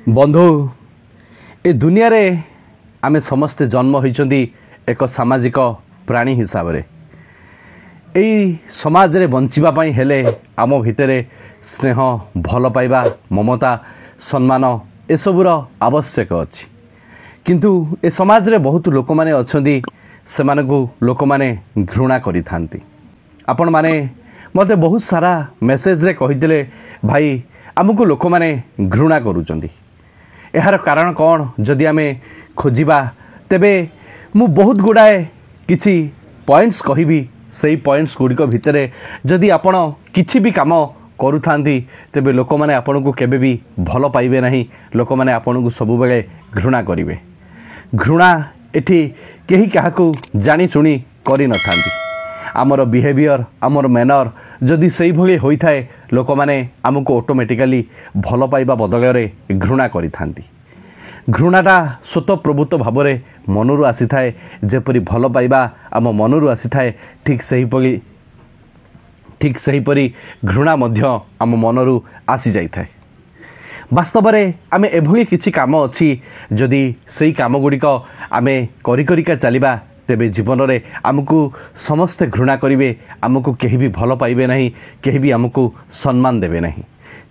बंधु ए दुनिया रे आमे समस्ते जन्म होइचंदी एक सामाजिक प्राणी हिसाब रे एई समाज रे बंचिबा पई हेले आम भितरे स्नेह भल पाइबा ममता सम्मान ए सबुर आवश्यक अछि किंतु ए समाज रे बहुत लोक माने अछंदी सेमानकु लोक माने घृणा करि थांती। आपण माने मते बहुत सारा मेसेज रे कहिदिले भाई आमको लोक माने घृणा करूचंदी यार कारण कौन जदि आमे खोजिबा तेबे मु बहुत गुड़ाए किछि पॉइंट्स कहिबी सेही पॉइंट्स गुड़िक भितरे जदि आपण किछि भी काम करूथांती तेबे लोक माने आपनको केबे भी भल पाइबे नहीं लोक माने आपनको सब बेले घृणा करिवे। घृणा एठी केही काहाकू जानी सुनी करि नथांती आमर बिहेवियर आमर मैनर जदि सेही भली होई थाए लोक माने आमको ऑटोमेटिकली भल पाइबा बदलरे घृणा करि थांती। घृणाटा स्वतःप्रभुत्व भाव में मनरू आसी थाए जेपरी भल पाइबा आम मनरू आसी थाए ठीक सहीपरी घृणा मध्य आम मनरू आसी जाई थाए। वास्तव में आमे एभली किछि काम अछि जदि सेही काम गुड़िक आमे करि करिका चलिबा तेबे जीवन रे आमको समस्ते घृणा करिवे आमको केही भी भल पाइबे नहीं केही भी आमको सम्मान देबे नहीं।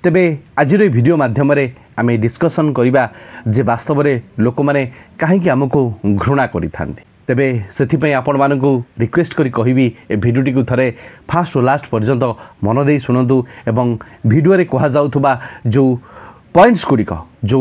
तेबे आजिर वीडियो माध्यम रे आमे डिस्कशन करिबा जे वास्तव में लोक माने काहेकि आमको घृणा करि थांती। तेबे सेथि पई आपण मानकु रिक्वेस्ट करी कहिबी ए वीडियोटी को थरे फास्ट और लास्ट पर्यंत मन देई सुनंतु एवं वीडियो रे कहा जाउथबा जो पॉइंट्स गुड़िक जो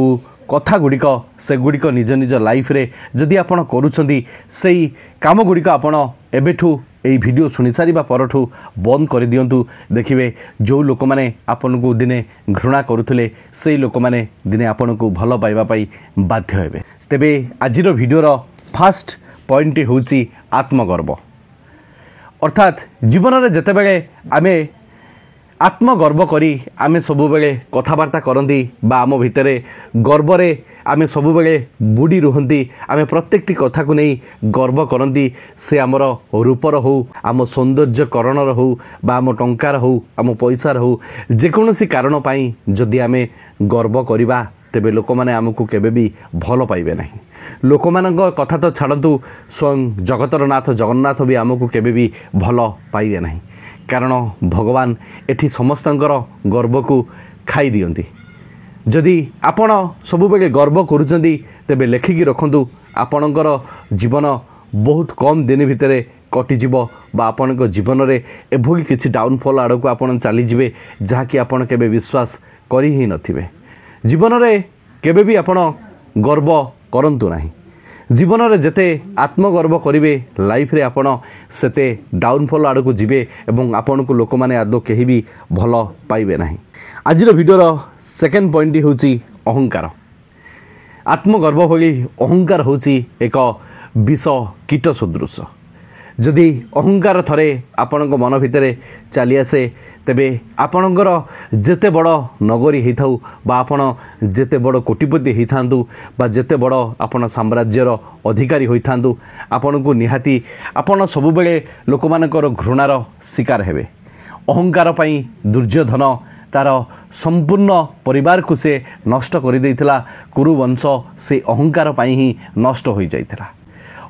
कथा गुड़िक से गुड़िक निज निज लाइफ रे जदि आपण करूछंदी सेही काम गुड़िक आपण एबेठू एई वीडियो सुनि सारिबा परठू बंद कर दियंतु। देखिबे जो लोक माने आपन को दिने घृणा करूथले सेही लोक माने दिने आपन को भल पाइबा पई बाध्य हेबे। तेबे आजिर वीडियो रो फर्स्ट पॉइंट होउची आत्मगर्व। अर्थात जीवन रे जते बेले आमे आत्मगर्व करी आमे सबु बेले कथाबार्ता करंदी बा आम भितरे गर्व रे आमे सबु बेले बुड़ी रुहंती आमे प्रत्येकटी कथा को नहीं गर्व करंती से आमर रूपर हो आम सौंदर्यकरणर हो बा आम टंकार हो आम पैसार हो जेकोसी कारण पाई जदि आमे गर्व करिबा तेबे लोक माने आमको केबे भी भल पाइबे नहीं। लोक मानक कथा तो छाड़तु स्वयं जगतर नाथ जगन्नाथ भी आमको केबे भी भल पाइबे नहीं कारण भगवान एठी समस्तंकर गर्व को खाई दियंती। जदि आपण सब बेले गर्व करूचंदी तेबे लेखिकी रखंतु आपणकर जीवन बहुत कम दिन भितरे कटिजिवो बा आपणक जीवन रे एभोगी किछि डाउनफॉल आड़को आपण चली जिवे जहा कि आपण केबे विश्वास करि ही नथिबे। जीवन रे केबे भी आपण गर्व करंतु नाही। जीवन रे जेते आत्मगर्व करिवे लाइफ रे आपण सेते डाउनफॉल आड़को जिवे एवं आपण को लोक माने आदो केही भी भल पाइबे नाही। आजिर वीडियो रो सेकंड पॉइंट होउची अहंकार। आत्मगर्व भली अहंकार होउची एक विष कीट सदृश। जदि अहंकार थरे आपणक मन भितरे चली आसे तेबे आपणकर जेते बड़ नगरी होइथाउ बा आपण जेते बड़ कोटिपति होइथांतु बा जेते बड़ आपण साम्राज्यर अधिकारी होइथांतु आपण को निहाती आपण सब बेले लोक मानकर घृणार शिकार हेबे। अहंकार पई दुर्योधन तार संपूर्ण परिवार को से नष्ट कर देइथिला। कुरुवंश से अहंकार पई ही नष्ट हो जाइथिला।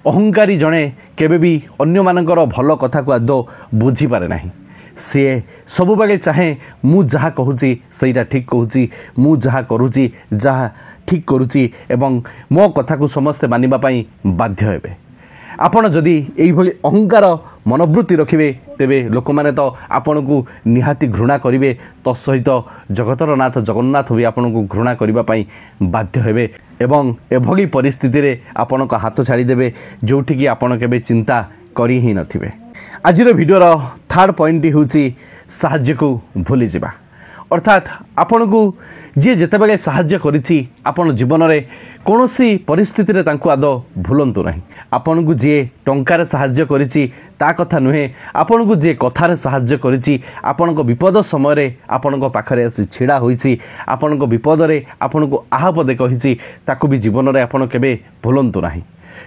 अहंकारी जणे केबे भी अन्य मानकर भल कथा को आदो बुझी पारे नाही। सी सब बेले चाहे मु जहाँ कहूची सहीटा ठीक कहूची मु जहाँ करूची जहाँ ठीक करूची एवं मो कथा को समस्ते मानिबा पई बाध्य हेबे। आपण जदि एई भली अहंकार मनोवृत्ति रखिबे तेबे लोक माने तो आपण को निहाती घृणा करिवे तत्सहित जगतर नाथ जगन्नाथ भी आपण को घृणा करिबा पई बाध्य हेबे एवं एभली परिस्थिति रे आपण को हाथ छाड़ी देबे जोठी कि आपण केबे चिंता करी ही नथिबे। आजिर वीडियोर थर्ड पॉइंट होउची साहाय्य को भूली जिबा। अर्थात आपण को जे जेते बेले साहाय्य करिछि आपण जीवन रे कोनोसी परिस्थिति रे तांको आदो भूलंतु नाही। आपण को जे टंकार साहाय्य करिछि ता कथा नुहे आपण को जे कथार साहाय्य करिछि आपण को विपद समय रे आपण को पाखरे आसी छिड़ा होइछि आपण को विपद रे आपण को आहा पदे कहिछि ताको भी जीवन रे आपण केबे भूलंतु नाही।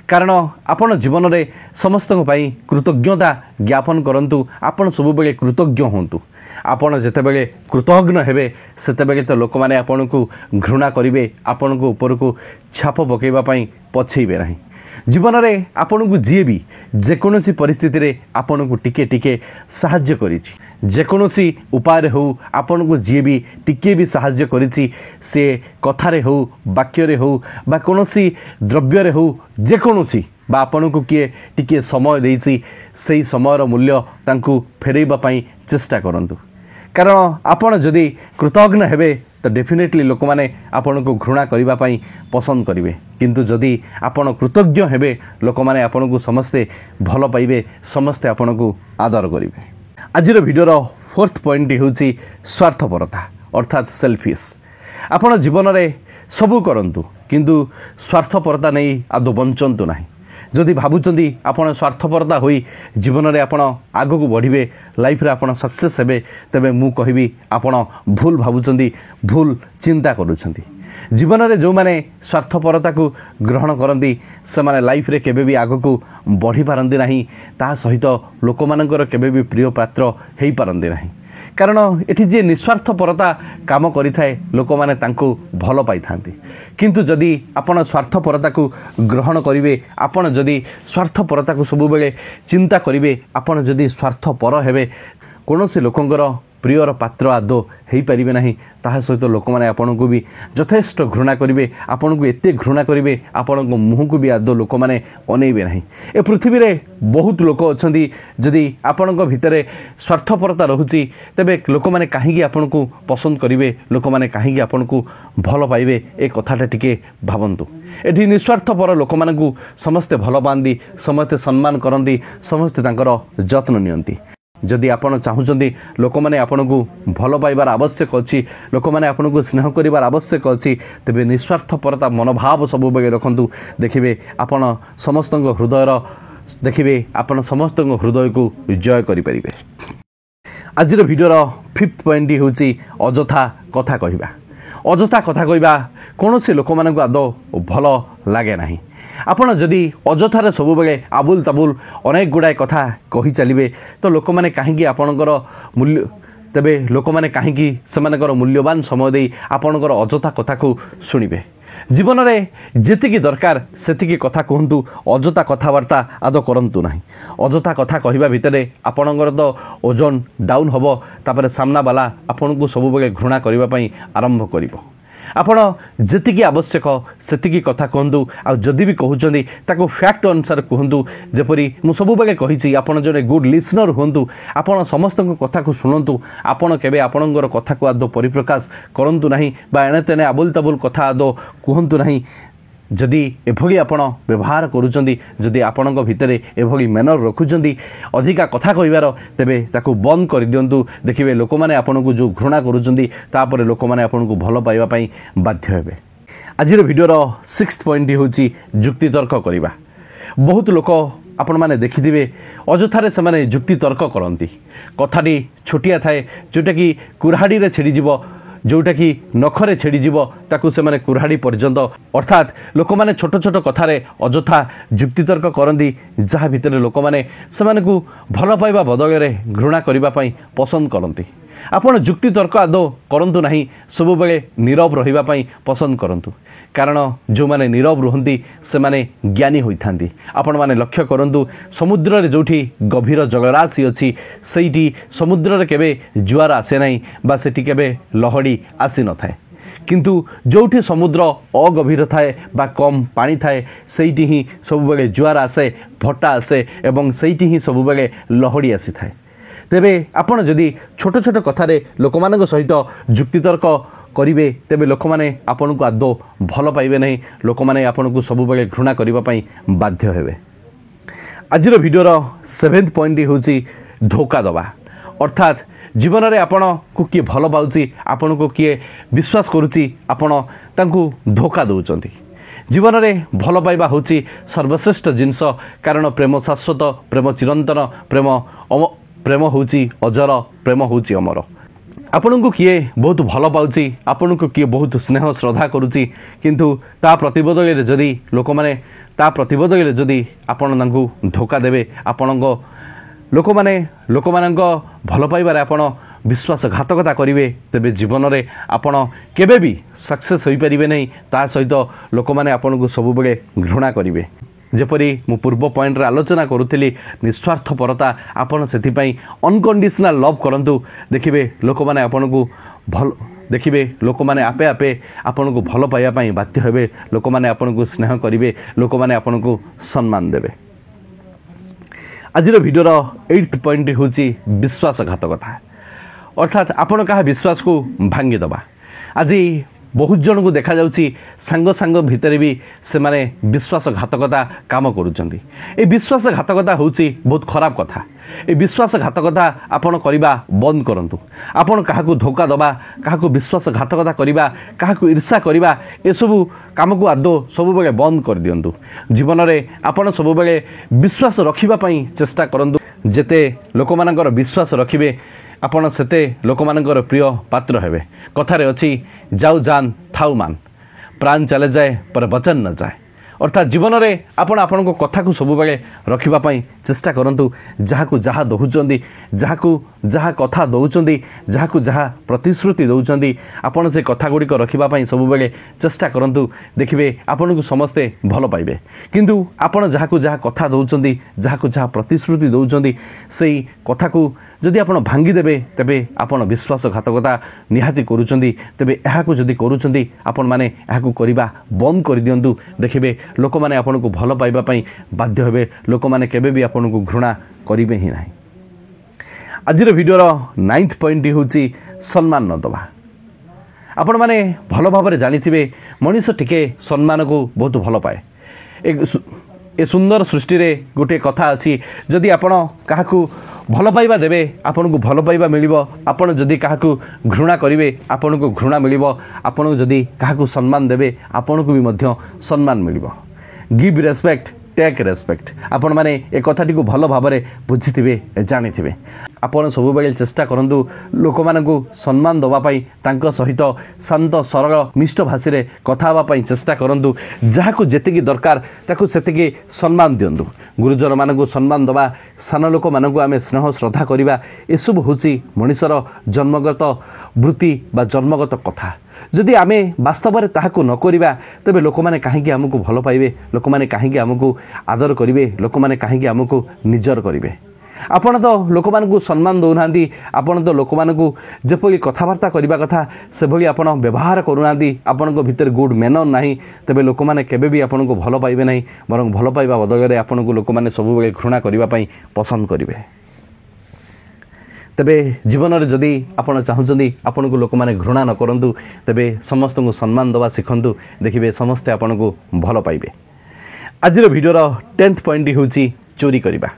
कारण आपण जीवन में समस्त कृतज्ञता ज्ञापन करंतु आपण सब बेले कृतज्ञ होंतु ଆପଣ ଯେତେବେଳେ କୃତଜ୍ଞ ହେବେ ସେତେବେଳେ ତ ଲୋକମାନେ ଆପଣଙ୍କୁ ଘୃଣା କରିବେ, ଆପଣଙ୍କ ଉପରକୁ ଛାପ ପକାଇବା ପାଇଁ ପଛେଇବେ ନାହିଁ। ଜୀବନରେ ଆପଣଙ୍କୁ ଯିଏ ବି ଯେକୌଣସି ପରିସ୍ଥିତିରେ ଆପଣଙ୍କୁ ଟିକେ ଟିକେ ସାହାଯ୍ୟ କରିଛି, ଯେକୌଣସି ଉପାୟରେ ହେଉ ଆପଣଙ୍କୁ ଯିଏ ବି ଟିକେ ବି ସାହାଯ୍ୟ କରିଛି, ସେ କଥାରେ ହେଉ, ବାକ୍ୟରେ ହେଉ ବା କୌଣସି ଦ୍ରବ୍ୟରେ ହେଉ, ଯେକୌଣସି ବା ଆପଣଙ୍କୁ କିଏ ଟିକିଏ ସମୟ ଦେଇଛି, ସେହି ସମୟର ମୂଲ୍ୟ ତାଙ୍କୁ ଫେରାଇବା ପାଇଁ ଚେଷ୍ଟା କରନ୍ତୁ। କାରଣ ଆପଣ ଯଦି କୃତଜ୍ଞ ହେବେ ତ ଡେଫିନେଟଲି ଲୋକମାନେ ଆପଣଙ୍କୁ ଘୃଣା କରିବା ପାଇଁ ପସନ୍ଦ କରିବେ, କିନ୍ତୁ ଯଦି ଆପଣ କୃତଜ୍ଞ ହେବେ ଲୋକମାନେ ଆପଣଙ୍କୁ ସମସ୍ତେ ଭଲ ପାଇବେ, ସମସ୍ତେ ଆପଣଙ୍କୁ ଆଦର କରିବେ। ଆଜିର ଭିଡ଼ିଓର 4th ପଏଣ୍ଟଟି ହେଉଛି ସ୍ୱାର୍ଥପରତା ଅର୍ଥାତ୍ ସେଲ୍ଫିସ୍। ଆପଣ ଜୀବନରେ ସବୁ କରନ୍ତୁ କିନ୍ତୁ ସ୍ୱାର୍ଥପରତା ନେଇ ଆଦୌ ବଞ୍ଚନ୍ତୁ ନାହିଁ। ଯଦି ଭାବୁଛନ୍ତି ଆପଣ ସ୍ୱାର୍ଥପରତା ହୋଇ ଜୀବନରେ ଆପଣ ଆଗକୁ ବଢ଼ିବେ, ଲାଇଫରେ ଆପଣ ସକ୍ସେସ୍ ହେବେ, ତେବେ ମୁଁ କହିବି ଆପଣ ଭୁଲ ଭାବୁଛନ୍ତି, ଭୁଲ ଚିନ୍ତା କରୁଛନ୍ତି। ଜୀବନରେ ଯେଉଁମାନେ ସ୍ୱାର୍ଥପରତାକୁ ଗ୍ରହଣ କରନ୍ତି ସେମାନେ ଲାଇଫରେ କେବେ ବି ଆଗକୁ ବଢ଼ିପାରନ୍ତି ନାହିଁ, ତାହା ସହିତ ଲୋକମାନଙ୍କର କେବେ ବି ପ୍ରିୟ ପାତ୍ର ହୋଇପାରନ୍ତି ନାହିଁ। କାରଣ ଏଠି ଯିଏ ନିଃସ୍ୱାର୍ଥପରତା କାମ କରିଥାଏ ଲୋକମାନେ ତାଙ୍କୁ ଭଲ ପାଇଥାନ୍ତି। କିନ୍ତୁ ଯଦି ଆପଣ ସ୍ୱାର୍ଥପରତାକୁ ଗ୍ରହଣ କରିବେ, ଆପଣ ଯଦି ସ୍ୱାର୍ଥପରତାକୁ ସବୁବେଳେ ଚିନ୍ତା କରିବେ, ଆପଣ ଯଦି ସ୍ୱାର୍ଥପର ହେବେ, କୌଣସି ଲୋକଙ୍କର ପ୍ରିୟର ପାତ୍ର ଆଦୌ ହୋଇପାରିବେ ନାହିଁ। ତାହା ସହିତ ଲୋକମାନେ ଆପଣଙ୍କୁ ବି ଯଥେଷ୍ଟ ଘୃଣା କରିବେ, ଆପଣଙ୍କୁ ଏତେ ଘୃଣା କରିବେ ଆପଣଙ୍କ ମୁହଁକୁ ବି ଆଦୌ ଲୋକମାନେ ଅନେଇବେ ନାହିଁ। ଏ ପୃଥିବୀରେ ବହୁତ ଲୋକ ଅଛନ୍ତି, ଯଦି ଆପଣଙ୍କ ଭିତରେ ସ୍ୱାର୍ଥପରତା ରହୁଛି ତେବେ ଲୋକମାନେ କାହିଁକି ଆପଣଙ୍କୁ ପସନ୍ଦ କରିବେ, ଲୋକମାନେ କାହିଁକି ଆପଣଙ୍କୁ ଭଲ ପାଇବେ, ଏ କଥାଟା ଟିକେ ଭାବନ୍ତୁ। ଏଠି ନିଃସ୍ୱାର୍ଥପର ଲୋକମାନଙ୍କୁ ସମସ୍ତେ ଭଲ ପାଆନ୍ତି, ସମସ୍ତେ ସମ୍ମାନ କରନ୍ତି, ସମସ୍ତେ ତାଙ୍କର ଯତ୍ନ ନିଅନ୍ତି। ଯଦି ଆପଣ ଚାହୁଁଛନ୍ତି ଲୋକମାନେ ଆପଣଙ୍କୁ ଭଲ ପାଇବାର ଆବଶ୍ୟକ ଅଛି, ଲୋକମାନେ ଆପଣଙ୍କୁ ସ୍ନେହ କରିବାର ଆବଶ୍ୟକ ଅଛି, ତେବେ ନିଃସ୍ୱାର୍ଥପରତା ମନୋଭାବ ସବୁବେଳେ ରଖନ୍ତୁ। ଦେଖିବେ ଆପଣ ସମସ୍ତଙ୍କ ହୃଦୟକୁ ଜୟ କରିପାରିବେ। ଆଜିର ଭିଡ଼ିଓର 5th ପଏଣ୍ଟଟି ହେଉଛି ଅଯଥା କଥା କହିବା। ଅଯଥା କଥା କହିବା କୌଣସି ଲୋକମାନଙ୍କୁ ଆଦୌ ଭଲ ଲାଗେ ନାହିଁ। ଆପଣ ଯଦି ଅଯଥାରେ ସବୁବେଳେ ଆବୁଲ ତାବୁଲ ଅନେକ ଗୁଡ଼ାଏ କଥା କହି ଚାଲିବେ ତ ଲୋକମାନେ କାହିଁକି ଲୋକମାନେ କାହିଁକି ସେମାନଙ୍କର ମୂଲ୍ୟବାନ ସମୟ ଦେଇ ଆପଣଙ୍କର ଅଯଥା କଥାକୁ ଶୁଣିବେ। ଜୀବନରେ ଯେତିକି ଦରକାର ସେତିକି କଥା କୁହନ୍ତୁ, ଅଯଥା କଥାବାର୍ତ୍ତା ଆଦୌ କରନ୍ତୁ ନାହିଁ। ଅଯଥା କଥା କହିବା ଭିତରେ ଆପଣଙ୍କର ତ ଓଜନ ଡାଉନ୍ ହେବ, ତାପରେ ସାମ୍ନାବାଲା ଆପଣଙ୍କୁ ସବୁବେଳେ ଘୃଣା କରିବା ପାଇଁ ଆରମ୍ଭ କରିବ। ଆପଣ ଯେତିକି ଆବଶ୍ୟକ ସେତିକି କଥା କୁହନ୍ତୁ, ଆଉ ଯଦି ବି କହୁଛନ୍ତି ତାକୁ ଫ୍ୟାକ୍ଟ ଅନୁସାରେ କୁହନ୍ତୁ। ଯେପରି ମୁଁ ସବୁବେଳେ କହିଛି, ଆପଣ ଜଣେ ଗୁଡ୍ ଲିସନର ହୁଅନ୍ତୁ, ଆପଣ ସମସ୍ତଙ୍କ କଥାକୁ ଶୁଣନ୍ତୁ, ଆପଣ କେବେ ଆପଣଙ୍କର କଥାକୁ ଆଦୌ ପରିପ୍ରକାଶ କରନ୍ତୁ ନାହିଁ ବା ଏଣେ ତେଣେ ଆବୁଲ ତାବୁଲ କଥା ଆଦୌ କୁହନ୍ତୁ ନାହିଁ। ଯଦି ଏଭଳି ଆପଣ ବ୍ୟବହାର କରୁଛନ୍ତି, ଯଦି ଆପଣଙ୍କ ଭିତରେ ଏଭଳି ମ୍ୟାନର ରଖୁଛନ୍ତି ଅଧିକା କଥା କହିବାର, ତେବେ ତାକୁ ବନ୍ଦ କରିଦିଅନ୍ତୁ। ଦେଖିବେ ଲୋକମାନେ ଆପଣଙ୍କୁ ଯେଉଁ ଘୃଣା କରୁଛନ୍ତି ତାପରେ ଲୋକମାନେ ଆପଣଙ୍କୁ ଭଲ ପାଇବା ପାଇଁ ବାଧ୍ୟ ହେବେ। ଆଜିର ଭିଡ଼ିଓର 6th ପଏଣ୍ଟଟି ହେଉଛି ଯୁକ୍ତିତର୍କ କରିବା। ବହୁତ ଲୋକ ଆପଣମାନେ ଦେଖିଥିବେ ଅଯଥାରେ ସେମାନେ ଯୁକ୍ତିତର୍କ କରନ୍ତି। କଥାଟି ଛୋଟିଆ ଥାଏ, ଯେଉଁଟାକି କୁରାହାଡ଼ିରେ ଛିଡ଼ିଯିବ, ଯେଉଁଟାକି ନଖରେ ଛିଡ଼ିଯିବ ତାକୁ ସେମାନେ କୁରାହାଡ଼ି ପର୍ଯ୍ୟନ୍ତ, ଅର୍ଥାତ୍ ଲୋକମାନେ ଛୋଟ ଛୋଟ କଥାରେ ଅଯଥା ଯୁକ୍ତିତର୍କ କରନ୍ତି, ଯାହା ଭିତରେ ଲୋକମାନେ ସେମାନଙ୍କୁ ଭଲ ପାଇବା ବଦଳରେ ଘୃଣା କରିବା ପାଇଁ ପସନ୍ଦ କରନ୍ତି। ଆପଣ ଯୁକ୍ତିତର୍କ ଆଦୌ କରନ୍ତୁ ନାହିଁ, ସବୁବେଳେ ନୀରବ ରହିବା ପାଇଁ ପସନ୍ଦ କରନ୍ତୁ। କାରଣ ଯେଉଁମାନେ ନୀରବ ରୁହନ୍ତି ସେମାନେ ଜ୍ଞାନୀ ହୋଇଥାନ୍ତି। ଆପଣମାନେ ଲକ୍ଷ୍ୟ କରନ୍ତୁ, ସମୁଦ୍ରରେ ଯେଉଁଠି ଗଭୀର ଜଳରାଶି ଅଛି ସେଇଠି ସମୁଦ୍ରରେ କେବେ ଜୁଆର ଆସେ ନାହିଁ ବା ସେଠି କେବେ ଲହଡ଼ି ଆସିନଥାଏ। କିନ୍ତୁ ଯେଉଁଠି ସମୁଦ୍ର ଅଗଭୀର ଥାଏ ବା କମ୍ ପାଣି ଥାଏ ସେଇଠି ହିଁ ସବୁବେଳେ ଜୁଆର ଆସେ, ଭଟ୍ଟା ଆସେ ଏବଂ ସେଇଠି ହିଁ ସବୁବେଳେ ଲହଡ଼ି ଆସିଥାଏ। ତେବେ ଆପଣ ଯଦି ଛୋଟ ଛୋଟ କଥାରେ ଲୋକମାନଙ୍କ ସହିତ ଯୁକ୍ତିତର୍କ କରିବେ ତେବେ ଲୋକମାନେ ଆପଣଙ୍କୁ ଆଦୌ ଭଲ ପାଇବେ ନାହିଁ, ଲୋକମାନେ ଆପଣଙ୍କୁ ସବୁବେଳେ ଘୃଣା କରିବା ପାଇଁ ବାଧ୍ୟ ହେବେ। ଆଜିର ଭିଡ଼ିଓର 7th ପଏଣ୍ଟଟି ହେଉଛି ଧୋକା ଦେବା। ଅର୍ଥାତ୍ ଜୀବନରେ ଆପଣଙ୍କୁ କିଏ ଭଲ ପାଉଛି, ଆପଣଙ୍କୁ କିଏ ବିଶ୍ୱାସ କରୁଛି, ଆପଣ ତାଙ୍କୁ ଧୋକା ଦେଉଛନ୍ତି। ଜୀବନରେ ଭଲ ପାଇବା ହେଉଛି ସର୍ବଶ୍ରେଷ୍ଠ ଜିନିଷ, କାରଣ ପ୍ରେମ ଶାଶ୍ୱତ, ପ୍ରେମ ଚିରନ୍ତନ, ପ୍ରେମ ହେଉଛି ଅଜର, ପ୍ରେମ ହେଉଛି ଅମର। ଆପଣଙ୍କୁ କିଏ ବହୁତ ଭଲ ପାଉଛି, ଆପଣଙ୍କୁ କିଏ ବହୁତ ସ୍ନେହ ଶ୍ରଦ୍ଧା କରୁଛି, କିନ୍ତୁ ତା ପ୍ରତିବଦଳରେ ଯଦି ଆପଣ ତାଙ୍କୁ ଧୋକା ଦେବେ, ଲୋକମାନଙ୍କ ଭଲ ପାଇବାରେ ଆପଣ विश्वासघातकता करेंगे तेरे जीवन में आपण केबे भी सक्सेस हो पारे नहीं ता सहित लोक मैंने आपन को सब बेले घृणा करेंगे जेपरी मु पूर्व पॉइंट रे आलोचना करुली निस्वार्थपरता आपन से अनकंडीशनल लव करंतु देखिए लोक मैंने आपन को भल देखिए लोक मैंने आपे आपे आपन को भल पाइबापी बाध्य हेबे लोक मैंने आपन को स्नेह करेंगे लोक मैंने आपन को सम्मान देवे। आज भिडियोर 8th पॉइंट हूँ विश्वासघातकता अर्थात आपन क्या विश्वास को भांगीदबा। आज बहुत जन को देखा जाउची सांग सांग भितर भी से माने विश्वासघातकता काम करुचंती। ए विश्वासघातकता होची बहुत खराब कथा। ए विश्वासघातकता आपन करिबा बंद करंतु। आपन काहाकू धोखा दबा काहाकू विश्वासघातकता करिबा काहाकू ईर्षा करिबा ए सब काम को आदो सब बेले बंद कर दियंतु। जीवन में आपन सब बेले विश्वास रखिबा पई चेष्टा करंतु। जेते लोक मानकर विश्वास रखिबे आपण सेते लोक मानकर प्रिय पात्र हेबे। कथारे अछि जाऊ जान थाउ मान प्राण चले जाए पर वचन न जाए। अर्थात जीवन में आपण आपण को कथा को सब बेले रखिबा पई चेष्टा करंतु। जहा को जहा दहुचंदी जहा को जहा कथा दउचंदी जहा को जहा प्रतिश्रुति दउचंदी आपण से कथा गुडी को रखिबा पई सब बेले चेष्टा करंतु। देखिबे आपण को समस्ते भलो पाइबे किंतु आपण जहा को जहा कथा दउचंदी जहा को जहा प्रतिश्रुति दउचंदी सेई कथा को जदि आपण भांगी देबे तेबे आपण विश्वासघातकता निहाती करूचंदी। तेबे एहाकू जदि करूचंदी आपण माने एहाकू करिबा बंद कर दियंतु। देखिबे लोक माने आपण को भलो पाइबा पई बाध्य हेबे लोक माने केबे भी आपण को घृणा करिबे ही नाही। आजिर भिडियोर 9th पॉइंट होची सम्मान न दबा। आपण माने भलो भाबरे जानिथिबे मनुष्य टिके सम्मान को बहुत भलो पाए। ए सुंदर सृष्टि रे गोटे कथा अछि जदि आपण काहाकू भल पाइबा देबे आपन को भल पाइबा मिलिबो। आपन जदि काहाकू घृणा करिवे आपन को घृणा मिलिबो। आपन जदि काहाकू सम्मान देबे आपन को भी मध्य सम्मान मिलिबो। Give respect take respect. आपण माने ए कथाटी को भल भाबरे बुझिथिबे जानिथिबे। आपण सब बेले चेष्टा करंतु लोक मानकू सम्मान दबा पई तांको सहित शांत सरल मिष्ट भाषा रे कथा हवा पई चेष्टा करंतु। जहाकू जेतिकी दरकार ताकू सेतिकी सम्मान दियंतु। गुरुजन मानकू सम्मान दबा सान लोक मानकू आमे स्नेह श्रद्धा करिबा एसब होची मनुष्यर जन्मगत वृत्ति बा जन्मगत कथा। जदि आमे वास्तव में ताहाकू न करिबा तबे लोक माने काहेकि हमकू भलो पाइबे लोक माने काहेकि हमकू आदर करिवे लोक माने काहेकि हमकू निजर करिवे। आपण तो लोक मानकू सम्मान दउनांती। आपण तो लोक मानकू जेपरि कथावार्ता करिबा कथा से भली आपण व्यवहार करूनांती। आपण को भीतर गुड मैनर नाही तबे लोक माने केबे भी आपण को भलो पाइबे नाही बरं भलो पाइबा बदलरे आपण को लोक माने सब बेले घृणा करिबा पई पसंद करिवे। तेबे जीवन में जदि आपण चाहूँगी आपण को लोक माने घृणा न करंतु तेबे समस्त को सम्मान दवा शिखंतु। देखिए समस्ते आपण को भल पाइबे। आज भिडियोर 10th पॉइंट होची चोरी करिबा।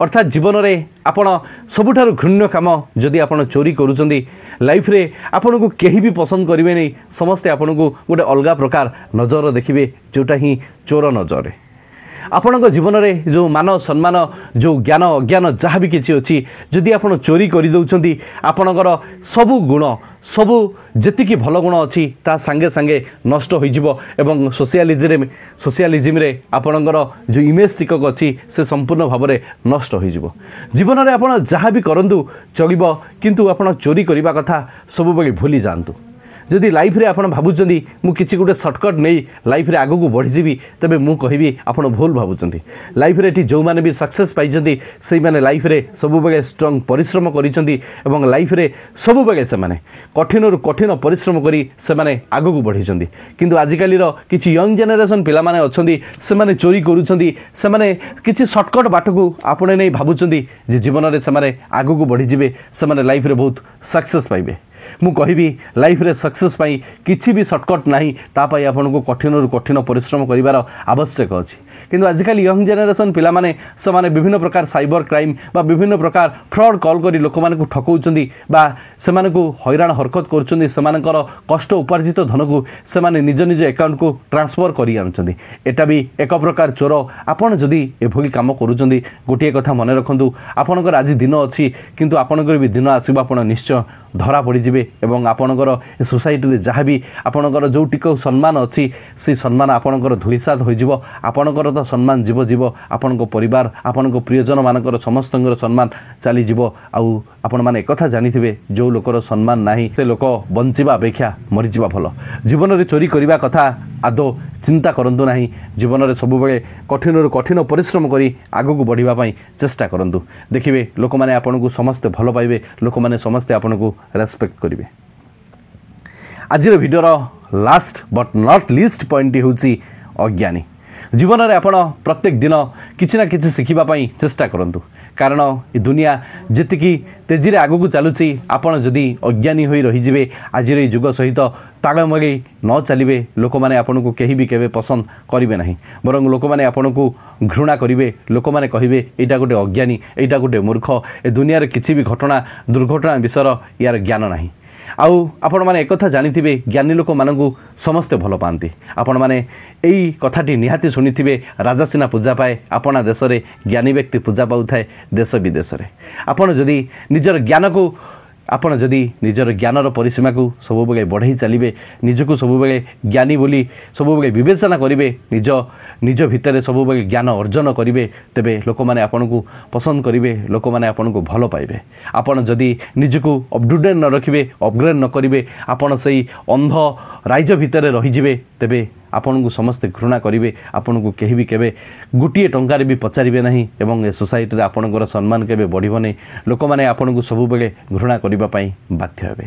अर्थात जीवन में आपण सबुठारु घृण्य काम जदि आपण चोरी करूचंदी लाइफ रे आपण को केही भी पसंद करिवे नहीं। समस्ते आपण को गोटे अलगा प्रकार नजर देखिबे जोटा ही चोर नजर। आपण जीवन में जो मान सम्मान जो ज्ञान अज्ञान जहाँ भी किसी अच्छी जदि आप चोरी कर दौरान आपणकर सबू गुण सबू जी भल गुण अच्छी ता सांगे सांगे नष्ट हो सोशलिज्म रे आपणकर जो इमेज टिकक अच्छी से संपूर्ण भाव में नष्ट हो जीवन में आप जहाँ भी करूँ चलो किंतु आप चोरी करने कथा सब बेले भूली जातु। जदि लाइफ रे आपण भाबुचंदी मु किछि गुटे शॉर्टकट नहीं लाइफ रे आगो को बढ़ी जीवी तबे मु कहिबी आपण भूल भाबुचंदी। लाइफ रे ठी जो माने भी सक्सेस पाइचंदी सेई माने लाइफ रे सब बेले स्ट्रांग परिश्रम करिसंदी एवं लाइफ रे सब बेले से माने कठिन रु कठिन परिश्रम करी से माने आगो को बढ़िसंदी। किंतु आजिकाली रो किछि यंग जनरेशन पिला माने अछंदी से माने चोरी करूचंदी से माने किछि शॉर्टकट बाट को आपणे नै भाबुचंदी जे जीवन रे से माने आगो को बढ़ी जीवे से माने लाइफ रे बहुत सक्सेस पाइबे। मु कहबी लाइफ रे सक्सेस पाई किछि भी शॉर्टकट नाही ता पाई आपन को कठिन रु कठिन परिश्रम करिवार आवश्यक अछि। किंतु आजिकल यंग जनरेशन पिला माने से माने विभिन्न प्रकार साइबर क्राइम बा विभिन्न प्रकार फ्रॉड कॉल करी लोक माने को ठकौचंदी बा से माने को हैरान हरकत करचंदी। से मानकर कष्ट उपार्जित धन को से माने निज निज अकाउंट को ट्रांसफर करी आनुचंदी। एटा भी एक प्रकार चोर। आपन जदि एभली काम करूचंदी गोटिए कथा मने रखंतु आपनकर आज दिन अछि किंतु आपनकर भी दिन आसीबा आपण निश्चय ଧରା ପଡ଼ିଯିବେ ଏବଂ ଆପଣଙ୍କର ସୋସାଇଟିରେ ଯାହା ବି ଆପଣଙ୍କର ଯେଉଁ ଟିକେ ସମ୍ମାନ ଅଛି ସେଇ ସମ୍ମାନ ଆପଣଙ୍କର ଧୂଳିସାତ ହୋଇଯିବ। ଆପଣଙ୍କର ତ ସମ୍ମାନ ଯିବ ଯିବ, ଆପଣଙ୍କ ପରିବାର ଆପଣଙ୍କ ପ୍ରିୟଜନମାନଙ୍କର ସମସ୍ତଙ୍କର ସମ୍ମାନ ଚାଲିଯିବ। ଆଉ ଆପଣମାନେ ଏକଥା ଜାଣିଥିବେ ଯେଉଁ ଲୋକର ସମ୍ମାନ ନାହିଁ ସେ ଲୋକ ବଞ୍ଚିବା ଅପେକ୍ଷା ମରିଯିବା ଭଲ। ଜୀବନରେ ଚୋରି କରିବା କଥା ଆଦୌ ଚିନ୍ତା କରନ୍ତୁ ନାହିଁ। ଜୀବନରେ ସବୁବେଳେ କଠିନରୁ କଠିନ ପରିଶ୍ରମ କରି ଆଗକୁ ବଢ଼ିବା ପାଇଁ ଚେଷ୍ଟା କରନ୍ତୁ। ଦେଖିବେ ଲୋକମାନେ ଆପଣଙ୍କୁ ସମସ୍ତେ ଭଲ ପାଇବେ, ଲୋକମାନେ ସମସ୍ତେ ଆପଣଙ୍କୁ ରେସ୍ପେକ୍ଟ କରିବେ। ଆଜିର ଭିଡ଼ିଓର ଲାଷ୍ଟ ବଟ୍ ନଟ୍ ଲିଷ୍ଟ ପଏଣ୍ଟଟି ହେଉଛି ଅଜ୍ଞାନୀ। ଜୀବନରେ ଆପଣ ପ୍ରତ୍ୟେକ ଦିନ କିଛି ନା କିଛି ଶିଖିବା ପାଇଁ ଚେଷ୍ଟା କରନ୍ତୁ, କାରଣ ଏ ଦୁନିଆ ଯେତିକି ତେଜିରେ ଆଗକୁ ଚାଲୁଛି ଆପଣ ଯଦି ଅଜ୍ଞାନୀ ହୋଇ ରହିଯିବେ, ଆଜିର ଏହି ଯୁଗ ସହିତ ତାଳ ମଗେଇ ନ ଚାଲିବେ, ଲୋକମାନେ ଆପଣଙ୍କୁ କେହି ବି କେବେ ପସନ୍ଦ କରିବେ ନାହିଁ। ବରଂ ଲୋକମାନେ ଆପଣଙ୍କୁ ଘୃଣା କରିବେ। ଲୋକମାନେ କହିବେ ଏଇଟା ଗୋଟେ ଅଜ୍ଞାନୀ, ଏଇଟା ଗୋଟେ ମୂର୍ଖ, ଏ ଦୁନିଆରେ କିଛି ବି ଘଟଣା ଦୁର୍ଘଟଣା ବିଷୟର ୟାର ଜ୍ଞାନ ନାହିଁ। ଆଉ ଆପଣମାନେ ଏକଥା ଜାଣିଥିବେ ଜ୍ଞାନୀ ଲୋକମାନଙ୍କୁ ସମସ୍ତେ ଭଲ ପାଆନ୍ତି। ଆପଣମାନେ ଏଇ କଥାଟି ନିହାତି ଶୁଣିଥିବେ, ରାଜା ସିନା ପୂଜା ପାଏ, ଆପଣା ଦେଶରେ ଜ୍ଞାନୀ ବ୍ୟକ୍ତି ପୂଜା ପାଉଥାଏ ଦେଶ ବିଦେଶରେ। ଆପଣ ଯଦି ନିଜର ଜ୍ଞାନର ପରିସୀମାକୁ ସବୁବେଳେ ବଢ଼େଇ ଚାଲିବେ, ନିଜକୁ ସବୁବେଳେ ଜ୍ଞାନୀ ବୋଲି ସବୁବେଳେ ବିବେଚନା କରିବେ, ନିଜ ଭିତରେ ସବୁବେଳେ ଜ୍ଞାନ ଅର୍ଜନ କରିବେ, ତେବେ ଲୋକମାନେ ଆପଣଙ୍କୁ ପସନ୍ଦ କରିବେ, ଲୋକମାନେ ଆପଣଙ୍କୁ ଭଲ ପାଇବେ। ଆପଣ ଯଦି ନିଜକୁ ଅପଡେଟ୍ ନ ରଖିବେ, ଅପଗ୍ରେଡ୍ ନ କରିବେ, ଆପଣ ସେଇ ଅନ୍ଧ ରାଇଜ ଭିତରେ ରହିଯିବେ, ତେବେ ଆପଣଙ୍କୁ ସମସ୍ତେ ଘୃଣା କରିବେ, ଆପଣଙ୍କୁ କେହି ବି କେବେ ଗୋଟିଏ ଟଙ୍କାରେ ବି ପଚାରିବେ ନାହିଁ ଏବଂ ଏ ସୋସାଇଟିରେ ଆପଣଙ୍କର ସମ୍ମାନ କେବେ ବଢ଼ିବ ନାହିଁ। ଲୋକମାନେ ଆପଣଙ୍କୁ ସବୁବେଳେ ଘୃଣା କରିବା ପାଇଁ ବାଧ୍ୟ ହେବେ।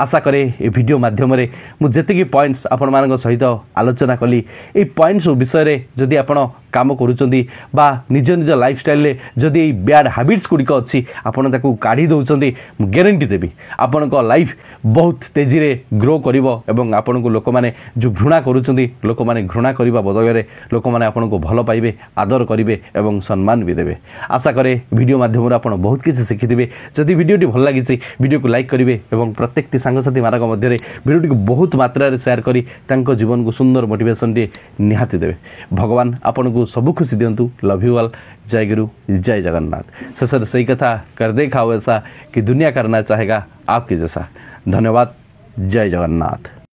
ଆଶା କରେ ଏ ଭିଡ଼ିଓ ମାଧ୍ୟମରେ ମୁଁ ଯେତିକି ପଏଣ୍ଟସ୍ ଆପଣମାନଙ୍କ ସହିତ ଆଲୋଚନା କଲି, ଏଇ ପଏଣ୍ଟସ୍ ବିଷୟରେ ଯଦି ଆପଣ କାମ କରୁଛନ୍ତି ବା ନିଜ ଲାଇଫଷ୍ଟାଇଲରେ ଯଦି ଏଇ ବ୍ୟାଡ୍ ହାବିଟ୍ସ ଗୁଡ଼ିକ ଅଛି ଆପଣ ତାକୁ କାଢ଼ି ଦେଉଛନ୍ତି, ମୁଁ ଗ୍ୟାରେଣ୍ଟି ଦେବି ଆପଣଙ୍କ ଲାଇଫ୍ ବହୁତ ତେଜିରେ ଗ୍ରୋ କରିବ ଏବଂ ଆପଣଙ୍କୁ ଲୋକମାନେ ଯେଉଁ ଘୃଣା କରୁଛନ୍ତି, ଲୋକମାନେ ଘୃଣା କରିବା ବଦଳରେ ଲୋକମାନେ ଆପଣଙ୍କୁ ଭଲ ପାଇବେ, ଆଦର କରିବେ ଏବଂ ସମ୍ମାନ ବି ଦେବେ। ଆଶା କରେ ଭିଡ଼ିଓ ମାଧ୍ୟମରେ ଆପଣ ବହୁତ କିଛି ଶିଖିଥିବେ। ଯଦି ଭିଡ଼ିଓଟି ଭଲ ଲାଗିଛି ଭିଡ଼ିଓକୁ ଲାଇକ୍ କରିବେ ଏବଂ ପ୍ରତ୍ୟେକଟି ସାଙ୍ଗସାଥୀମାନଙ୍କ ମଧ୍ୟରେ ଭିଡ଼ିଓଟିକୁ ବହୁତ ମାତ୍ରାରେ ସେୟାର କରି ତାଙ୍କ ଜୀବନକୁ ସୁନ୍ଦର ମୋଟିଭେସନଟିଏ ନିହାତି ଦେବେ। ଭଗବାନ ଆପଣଙ୍କୁ ସବୁ खुशी दिंतु। Love you all. जय गुरु जय जगन्नाथ। शेषर सही कथा कर देखाओ ऐसा कि दुनिया करना चाहेगा आपके जैसा। धन्यवाद। जय जगन्नाथ।